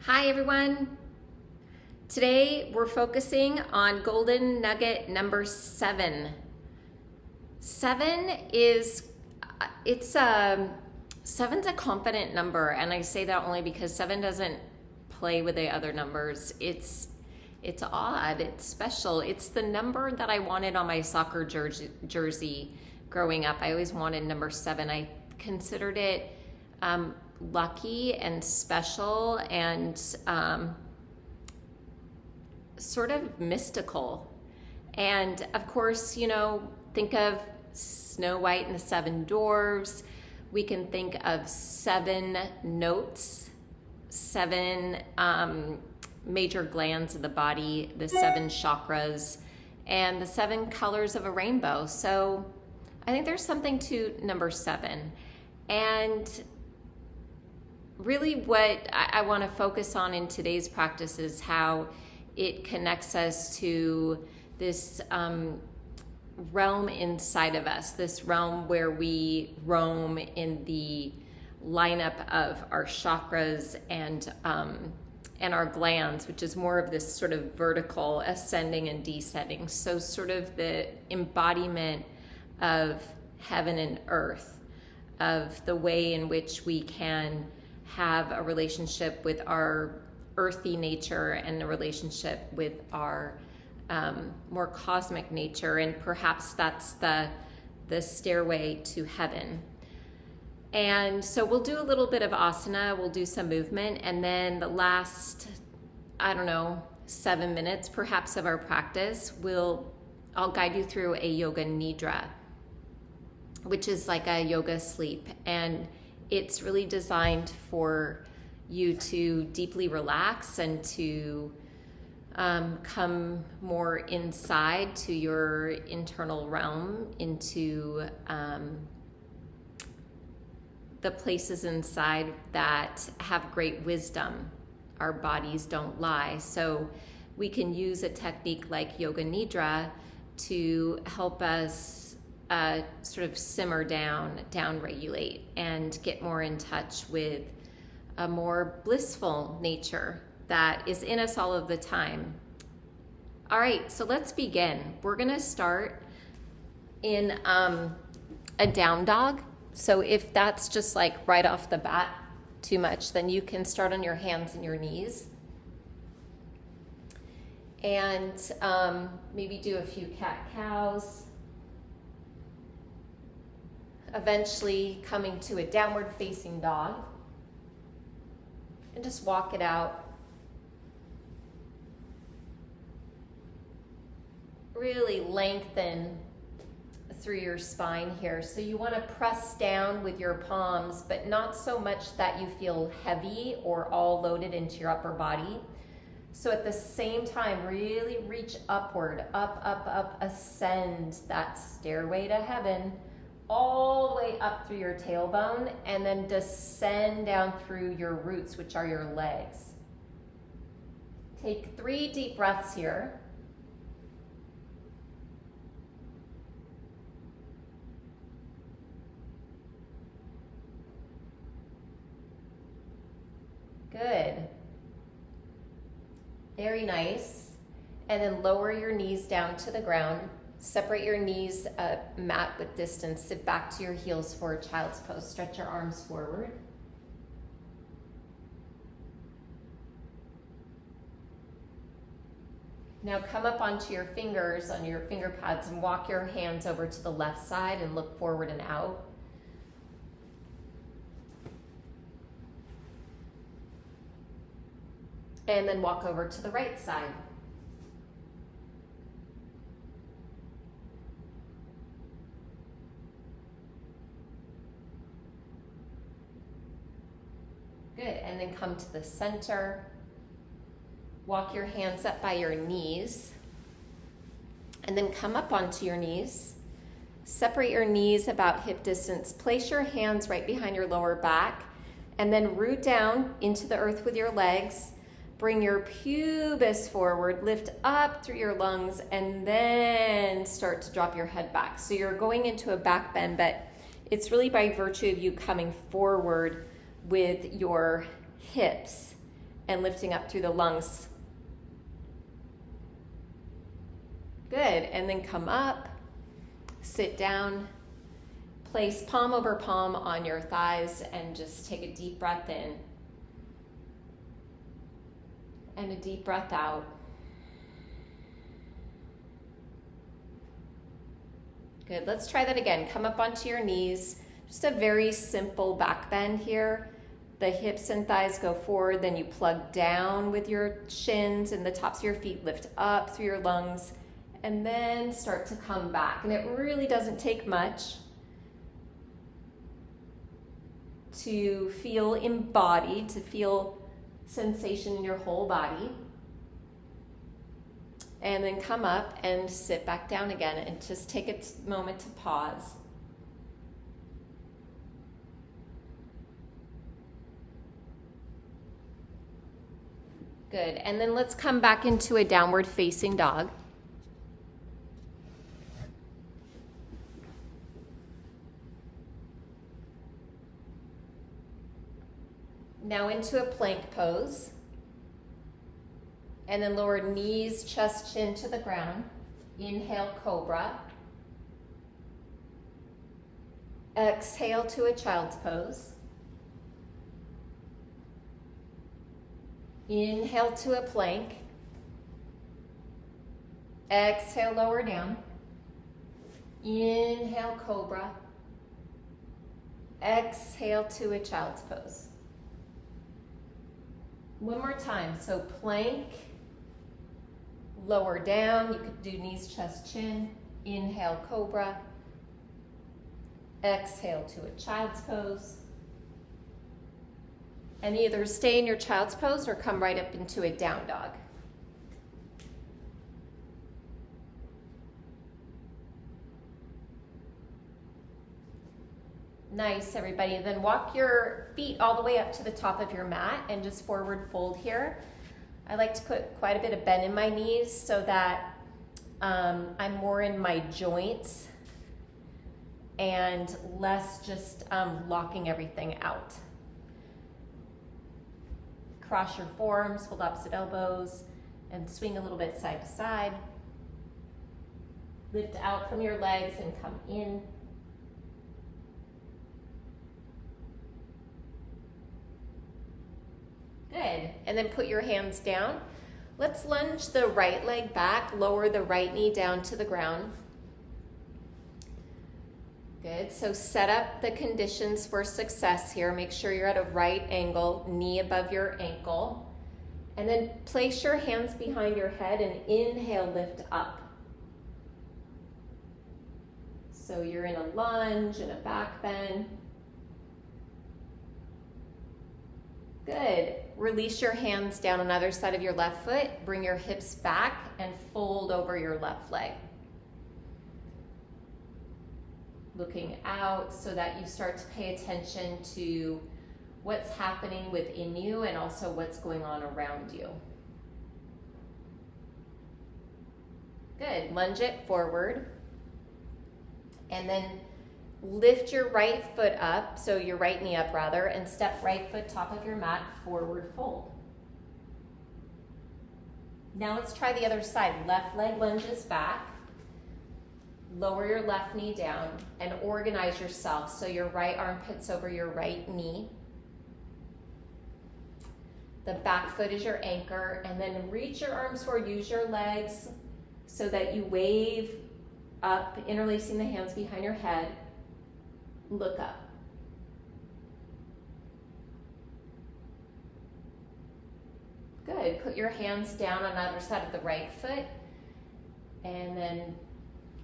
Hi everyone. Today we're focusing on golden nugget number 7. 7 is, seven's a confident number, and I say that only because 7 doesn't play with the other numbers. It's odd, it's special. It's the number that I wanted on my soccer jersey growing up. I always wanted number 7. I considered it lucky and special and sort of mystical. And of course, think of Snow White and the 7 Dwarfs. We can think of 7 notes, 7 major glands of the body, the 7 chakras, and the 7 colors of a rainbow. So I think there's something to number 7. And really what I want to focus on in today's practice is how it connects us to this realm inside of us, this realm where we roam in the lineup of our chakras and our glands, which is more of this sort of vertical ascending and descending. So sort of the embodiment of heaven and earth, of the way in which we can have a relationship with our earthy nature and a relationship with our more cosmic nature, and perhaps that's the stairway to heaven. And so we'll do a little bit of asana, we'll do some movement, and then the last, 7 minutes perhaps of our practice, I'll guide you through a yoga nidra, which is like a yoga sleep, and it's really designed for you to deeply relax and to come more inside to your internal realm, into the places inside that have great wisdom. Our bodies don't lie. So we can use a technique like yoga nidra to help us sort of simmer down regulate, and get more in touch with a more blissful nature that is in us all of the time. All right, so let's begin. We're gonna start in a down dog. So if that's just like right off the bat too much, then you can start on your hands and your knees. And maybe do a few cat-cows. Eventually coming to a downward facing dog. And just walk it out. Really lengthen through your spine here. So you want to press down with your palms, but not so much that you feel heavy or all loaded into your upper body. So at the same time, really reach upward, up, ascend that stairway to heaven, all the way up through your tailbone, and then descend down through your roots, which are your legs. Take 3 deep breaths here. Good. Very nice. And then lower your knees down to the ground. Separate your knees, mat with distance. Sit back to your heels for a child's pose. Stretch your arms forward. Now come up onto your fingers, on your finger pads, and walk your hands over to the left side and look forward and out. And then walk over to the right side. Good, and then come to the center. Walk your hands up by your knees. And then come up onto your knees. Separate your knees about hip distance. Place your hands right behind your lower back. And then root down into the earth with your legs. Bring your pubis forward, lift up through your lungs, and then start to drop your head back. So you're going into a back bend, but it's really by virtue of you coming forward with your hips and lifting up through the lungs. Good, and then come up, sit down, place palm over palm on your thighs and just take a deep breath in and a deep breath out. Good, let's try that again. Come up onto your knees, just a very simple back bend here. The hips and thighs go forward, then you plug down with your shins and the tops of your feet lift up through your lungs, and then start to come back. And it really doesn't take much to feel embodied, to feel sensation in your whole body. And then come up and sit back down again and just take a moment to pause. Good, and then let's come back into a downward facing dog. Now into a plank pose. And then lower knees, chest, chin to the ground. Inhale, cobra. Exhale to a child's pose. Inhale to a plank. Exhale, lower down. Inhale, cobra. Exhale to a child's pose. One more time. So plank, lower down. You could do knees, chest, chin. Inhale, cobra. Exhale to a child's pose. And either stay in your child's pose or come right up into a down dog. Nice, everybody. Then walk your feet all the way up to the top of your mat and just forward fold here. I like to put quite a bit of bend in my knees so that I'm more in my joints and less just locking everything out. Cross your forearms, hold opposite elbows, and swing a little bit side to side. Lift out from your legs and come in. Good, and then put your hands down. Let's lunge the right leg back, lower the right knee down to the ground. Good, so set up the conditions for success here. Make sure you're at a right angle, knee above your ankle. And then place your hands behind your head and inhale, lift up. So you're in a lunge and a back bend. Good. Release your hands down on either side of your left foot. Bring your hips back and fold over your left leg. Looking out so that you start to pay attention to what's happening within you and also what's going on around you. Good. Lunge it forward. And then lift your right foot up, so your right knee up rather, and step right foot top of your mat, forward fold. Now let's try the other side. Left leg lunges back. Lower your left knee down and organize yourself so your right armpit's over your right knee. The back foot is your anchor, and then reach your arms forward, use your legs so that you wave up, interlacing the hands behind your head. Look up. Good. Put your hands down on either side of the right foot and then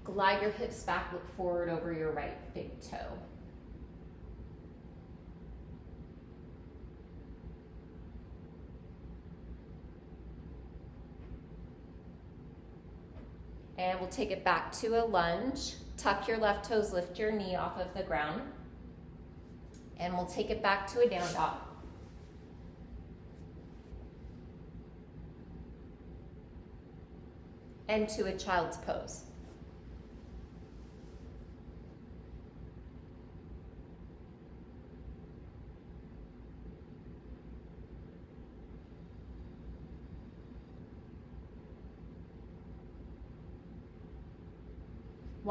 glide your hips back, look forward over your right big toe. And we'll take it back to a lunge. Tuck your left toes, lift your knee off of the ground. And we'll take it back to a down dog. And to a child's pose.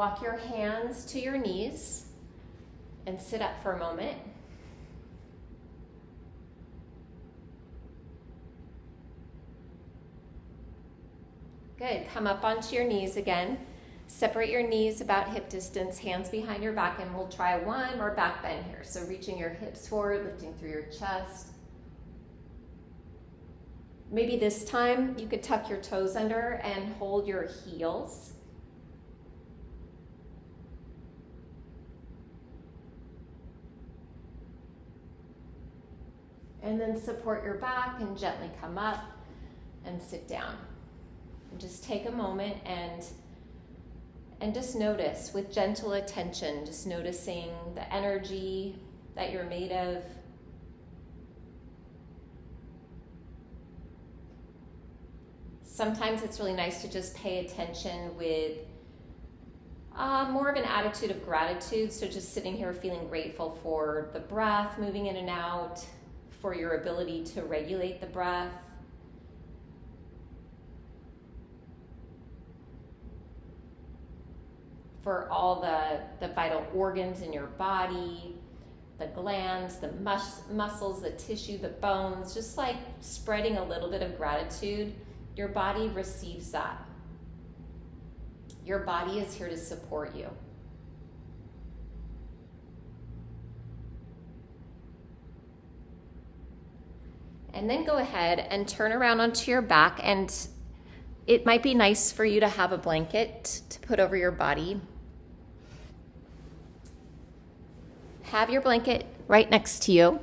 Walk your hands to your knees and sit up for a moment. Good. Come up onto your knees again. Separate your knees about hip distance, hands behind your back, and we'll try one more back bend here. So reaching your hips forward, lifting through your chest. Maybe this time you could tuck your toes under and hold your heels. And then support your back and gently come up and sit down. And just take a moment and just notice with gentle attention, just noticing the energy that you're made of. Sometimes it's really nice to just pay attention with more of an attitude of gratitude. So just sitting here feeling grateful for the breath moving in and out, for your ability to regulate the breath. For all the vital organs in your body, the glands, the muscles, the tissue, the bones, just like spreading a little bit of gratitude, your body receives that. Your body is here to support you. And then go ahead and turn around onto your back, and it might be nice for you to have a blanket to put over your body. Have your blanket right next to you.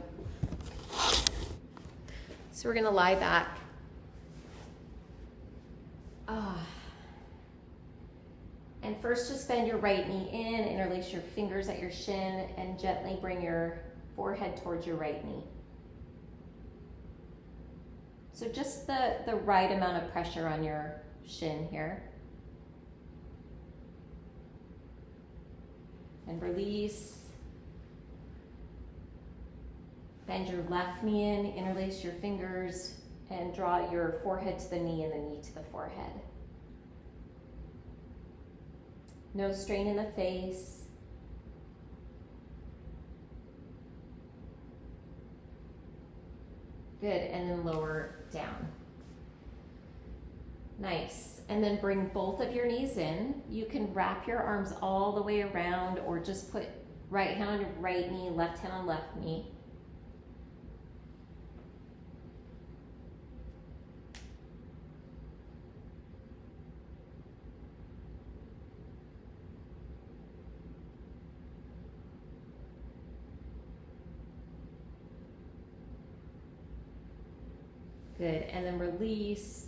So we're gonna lie back. And first just bend your right knee in, interlace your fingers at your shin, and gently bring your forehead towards your right knee. So just the right amount of pressure on your shin here. And release. Bend your left knee in, interlace your fingers, and draw your forehead to the knee and the knee to the forehead. No strain in the face. Good, and then lower down. Nice, and then bring both of your knees in. You can wrap your arms all the way around or just put right hand on your right knee, left hand on left knee. Good, and then release.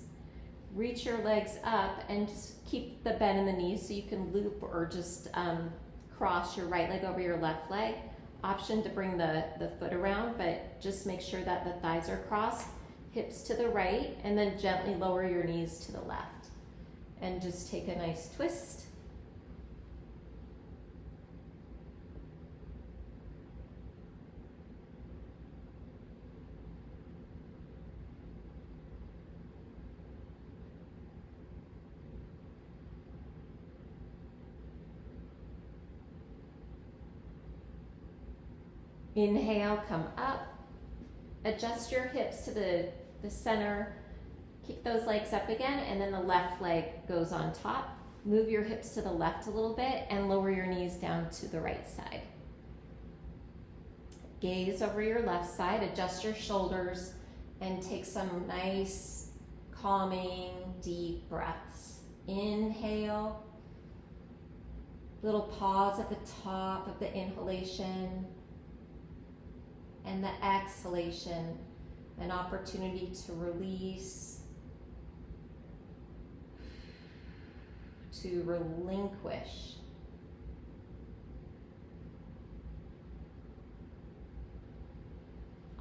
Reach your legs up and just keep the bend in the knees so you can loop or just cross your right leg over your left leg. Option to bring the foot around, but just make sure that the thighs are crossed, hips to the right, and then gently lower your knees to the left. And just take a nice twist. Inhale, come up. Adjust your hips to the center. Kick those legs up again, and then the left leg goes on top. Move your hips to the left a little bit and lower your knees down to the right side. Gaze over your left side, adjust your shoulders, and take some nice, calming, deep breaths. Inhale. Little pause at the top of the inhalation. And the exhalation, an opportunity to release, to relinquish.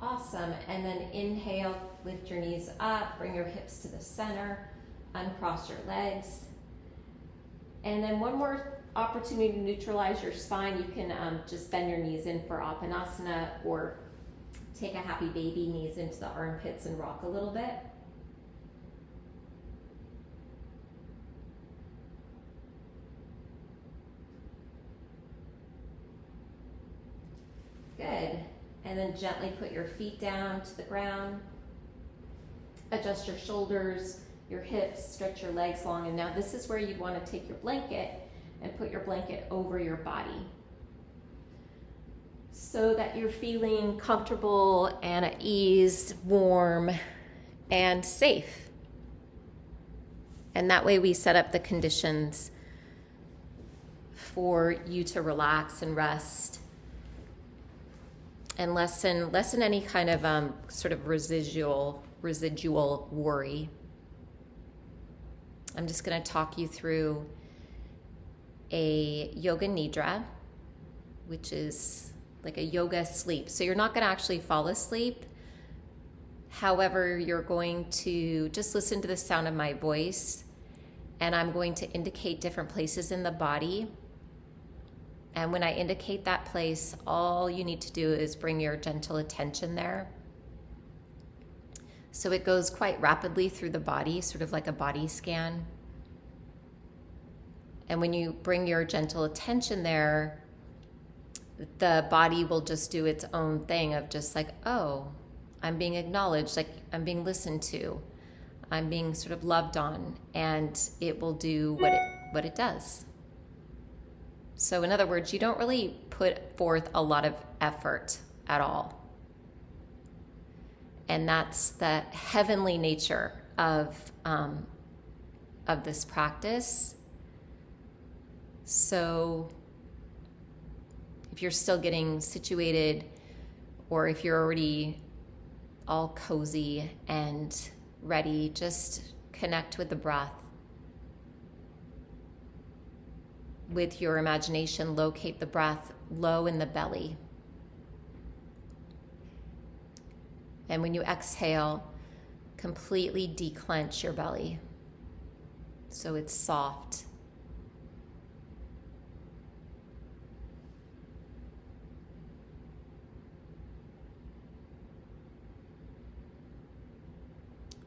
Awesome, and then inhale, lift your knees up, bring your hips to the center, uncross your legs. And then one more opportunity to neutralize your spine. You can just bend your knees in for Apanasana or take a happy baby, knees into the armpits and rock a little bit. Good. And then gently put your feet down to the ground. Adjust your shoulders, your hips, stretch your legs long. And now this is where you'd want to take your blanket and put your blanket over your body so that you're feeling comfortable and at ease, warm, and safe. And that way we set up the conditions for you to relax and rest and lessen any kind of sort of residual worry. I'm just going to talk you through a yoga nidra, which is like a yoga sleep. So you're not going to actually fall asleep. However, you're going to just listen to the sound of my voice, and I'm going to indicate different places in the body. And when I indicate that place, all you need to do is bring your gentle attention there. So it goes quite rapidly through the body, sort of like a body scan. And when you bring your gentle attention there, the body will just do its own thing of just like, oh, I'm being acknowledged, like I'm being listened to, I'm being sort of loved on, and it will do what it does. So in other words, you don't really put forth a lot of effort at all. And that's the heavenly nature of this practice. So if you're still getting situated, or if you're already all cozy and ready, just connect with the breath. With your imagination, locate the breath low in the belly. And when you exhale, completely declench your belly so it's soft.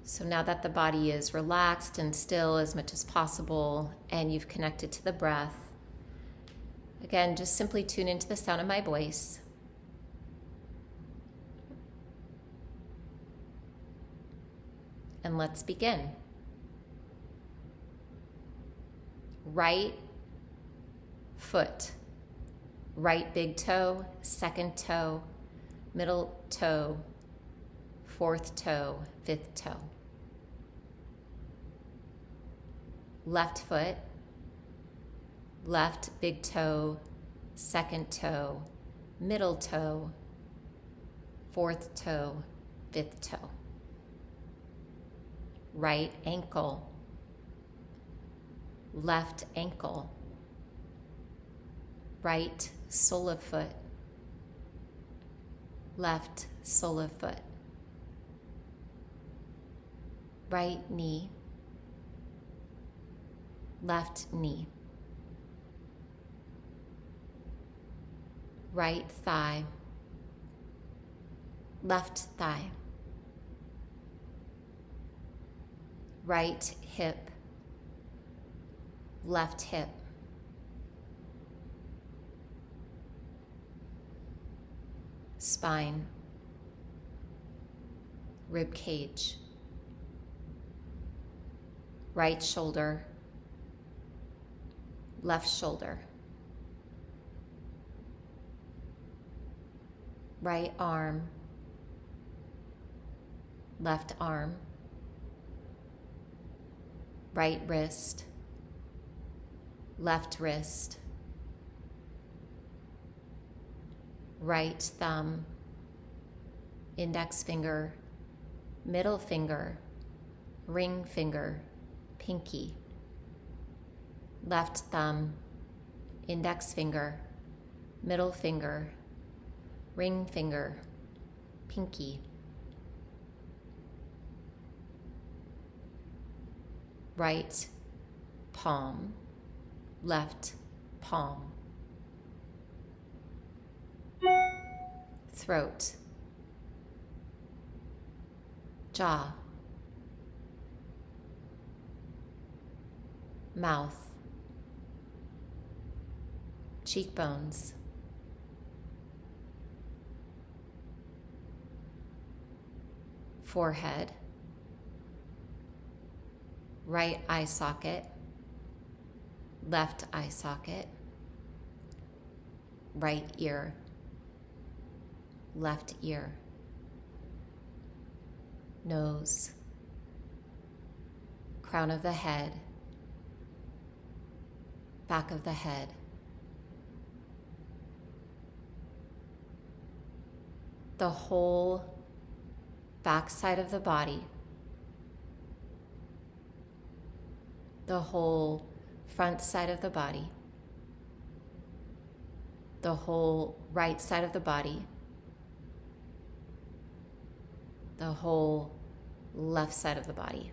So now that the body is relaxed and still as much as possible, and you've connected to the breath, again, just simply tune into the sound of my voice. And let's begin. Right foot, right big toe, second toe, middle toe, fourth toe, fifth toe. Left foot, left big toe, second toe, middle toe, fourth toe, fifth toe. Right ankle, left ankle, right sole of foot, left sole of foot. Right knee, left knee. Right thigh, left thigh. Right hip, left hip. Spine, rib cage. Right shoulder, left shoulder. Right arm, left arm. Right wrist, left wrist. Right thumb, index finger, middle finger, ring finger, pinky. Left thumb, index finger, middle finger, ring finger, pinky. Right palm, left palm. Throat, jaw, mouth, cheekbones, forehead, right eye socket, left eye socket, right ear, left ear, nose, crown of the head, back of the head, the whole back side of the body, the whole front side of the body, the whole right side of the body, the whole left side of the body,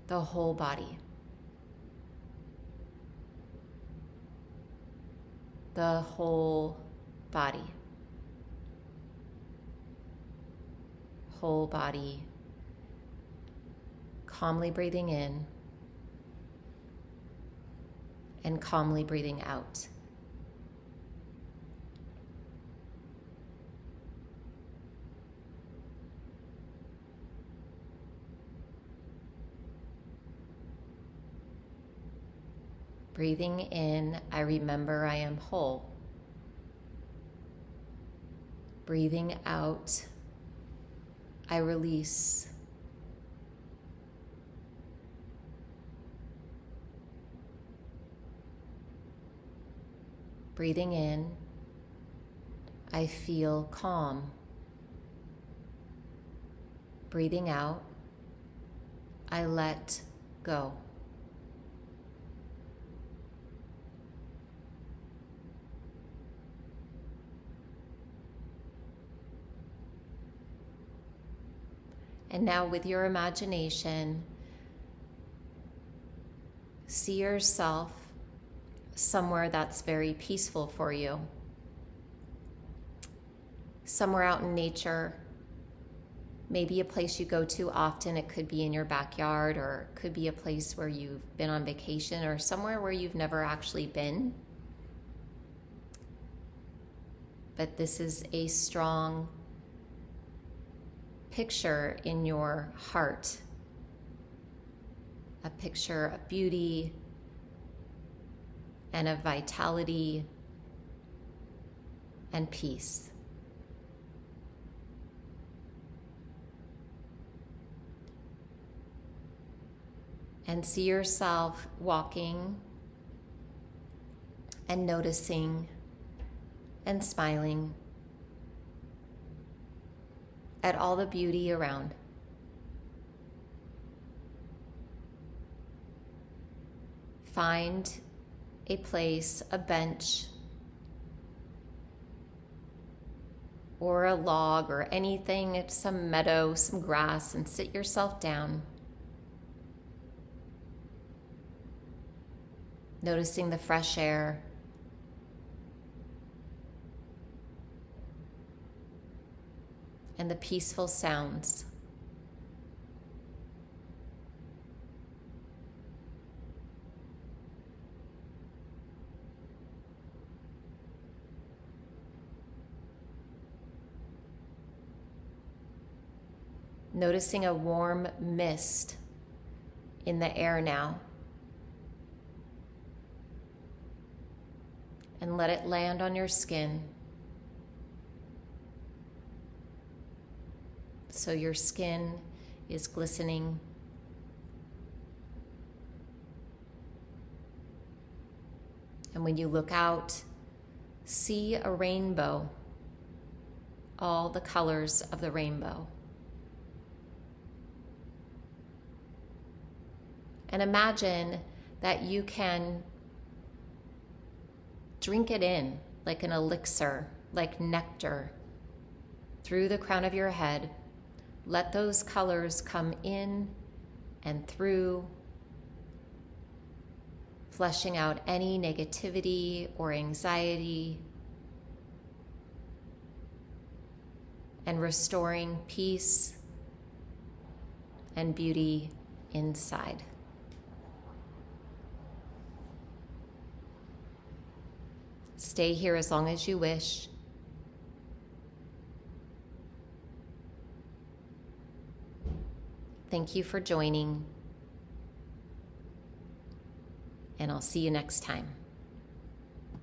the whole body, the whole body, whole body, calmly breathing in and calmly breathing out. Breathing in, I remember I am whole. Breathing out, I release. Breathing in, I feel calm. Breathing out, I let go. And now with your imagination, see yourself somewhere that's very peaceful for you. Somewhere out in nature, maybe a place you go to often. It could be in your backyard, or it could be a place where you've been on vacation, or somewhere where you've never actually been. But this is a strong picture in your heart, a picture of beauty and of vitality and peace. And see yourself walking and noticing and smiling at all the beauty around. Find a place, a bench, or a log or anything, some meadow, some grass, and sit yourself down. Noticing the fresh air. And the peaceful sounds. Noticing a warm mist in the air now. And let it land on your skin. So your skin is glistening. And when you look out, see a rainbow, all the colors of the rainbow. And imagine that you can drink it in like an elixir, like nectar, through the crown of your head. Let those colors come in and through, fleshing out any negativity or anxiety, and restoring peace and beauty inside. Stay here as long as you wish. Thank you for joining, and I'll see you next time.